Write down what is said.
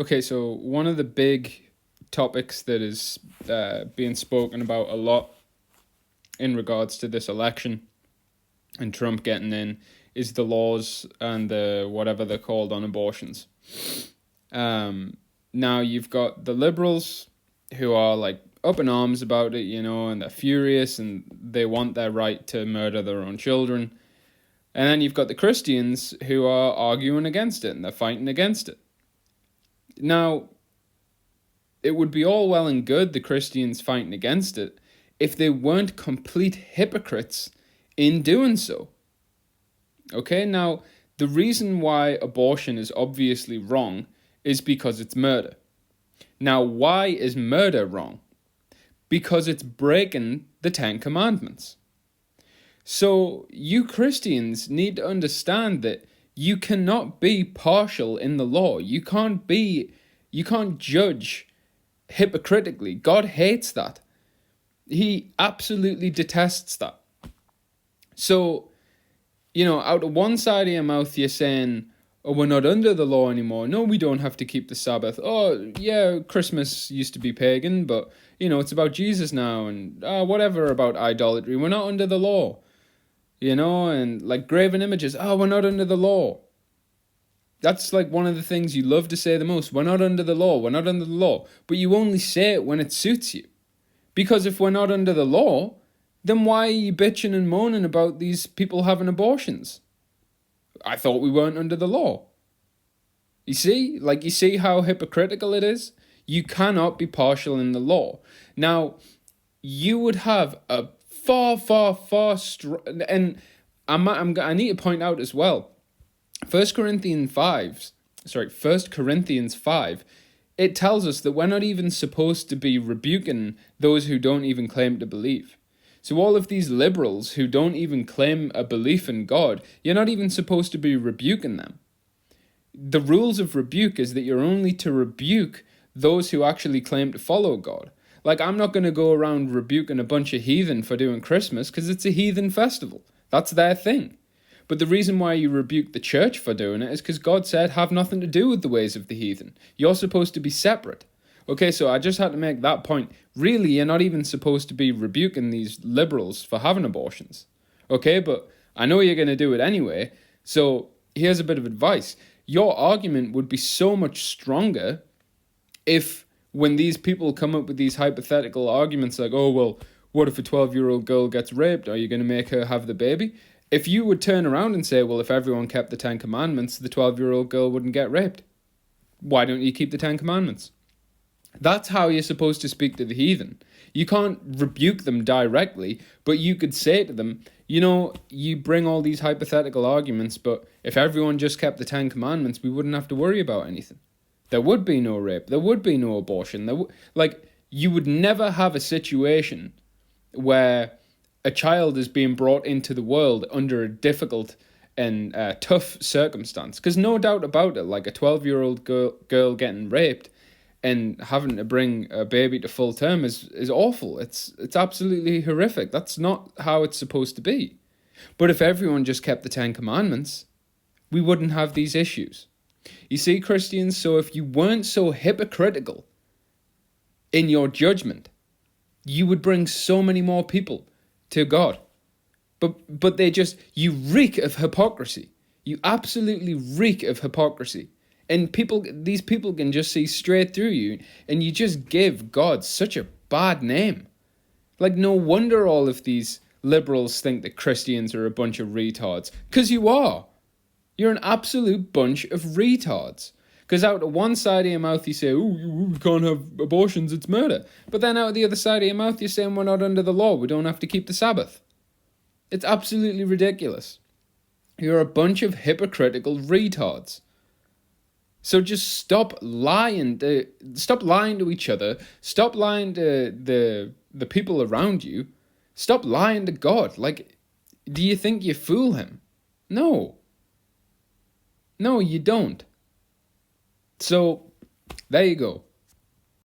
Okay, so one of the big topics that is being spoken about a lot in regards to this election and Trump getting in is the laws and the whatever they're called on abortions. Now you've got the liberals who are like up in arms about it, and they're furious and they want their right to murder their own children. And then you've got the Christians who are arguing against it and they're fighting against it. Now, it would be all well and good, the Christians fighting against it, if they weren't complete hypocrites in doing so. Okay, now, the reason why abortion is obviously wrong is because it's murder. Now, why is murder wrong? Because it's breaking the Ten Commandments. So, you Christians need to understand that you cannot be partial in the law. You can't judge hypocritically. God hates that. He absolutely detests that. So, out of one side of your mouth, you're saying, oh, we're not under the law anymore. No, we don't have to keep the Sabbath. Oh, yeah, Christmas used to be pagan, but, it's about Jesus now, and whatever about idolatry. We're not under the law. And like graven images, we're not under the law. That's like one of the things you love to say the most. We're not under the law. We're not under the law. But you only say it when it suits you. Because if we're not under the law, then why are you bitching and moaning about these people having abortions? I thought we weren't under the law. You see how hypocritical it is? You cannot be partial in the law. Now, you would have a far, and I need to point out as well, 1 Corinthians 5, it tells us that we're not even supposed to be rebuking those who don't even claim to believe. So all of these liberals who don't even claim a belief in God, you're not even supposed to be rebuking them. The rules of rebuke is that you're only to rebuke those who actually claim to follow God. Like, I'm not going to go around rebuking a bunch of heathen for doing Christmas because it's a heathen festival. That's their thing. But the reason why you rebuke the church for doing it is because God said, have nothing to do with the ways of the heathen. You're supposed to be separate. Okay, so I just had to make that point. Really, you're not even supposed to be rebuking these liberals for having abortions. Okay, but I know you're going to do it anyway. So here's a bit of advice. Your argument would be so much stronger if when these people come up with these hypothetical arguments like, oh, well, what if a 12-year-old girl gets raped? Are you going to make her have the baby? If you would turn around and say, well, if everyone kept the 10 Commandments, the 12-year-old girl wouldn't get raped. Why don't you keep the 10 Commandments? That's how you're supposed to speak to the heathen. You can't rebuke them directly, but you could say to them, you bring all these hypothetical arguments, but if everyone just kept the 10 Commandments, we wouldn't have to worry about anything. There would be no rape. There would be no abortion. You would never have a situation where a child is being brought into the world under a difficult and tough circumstance. Because no doubt about it, like a 12-year-old girl getting raped and having to bring a baby to full term is awful. It's absolutely horrific. That's not how it's supposed to be. But if everyone just kept the 10 Commandments, we wouldn't have these issues. You see, Christians, so if you weren't so hypocritical in your judgment, you would bring so many more people to God. But you reek of hypocrisy. You absolutely reek of hypocrisy. And these people can just see straight through you, and you just give God such a bad name. Like, no wonder all of these liberals think that Christians are a bunch of retards. Because you are. You're an absolute bunch of retards. Because out of one side of your mouth you say, oh, we can't have abortions, it's murder. But then out of the other side of your mouth you're saying we're not under the law, we don't have to keep the Sabbath. It's absolutely ridiculous. You're a bunch of hypocritical retards. So just stop lying to each other. Stop lying to the people around you. Stop lying to God. Like, do you think you fool him? No. No, you don't. So, there you go.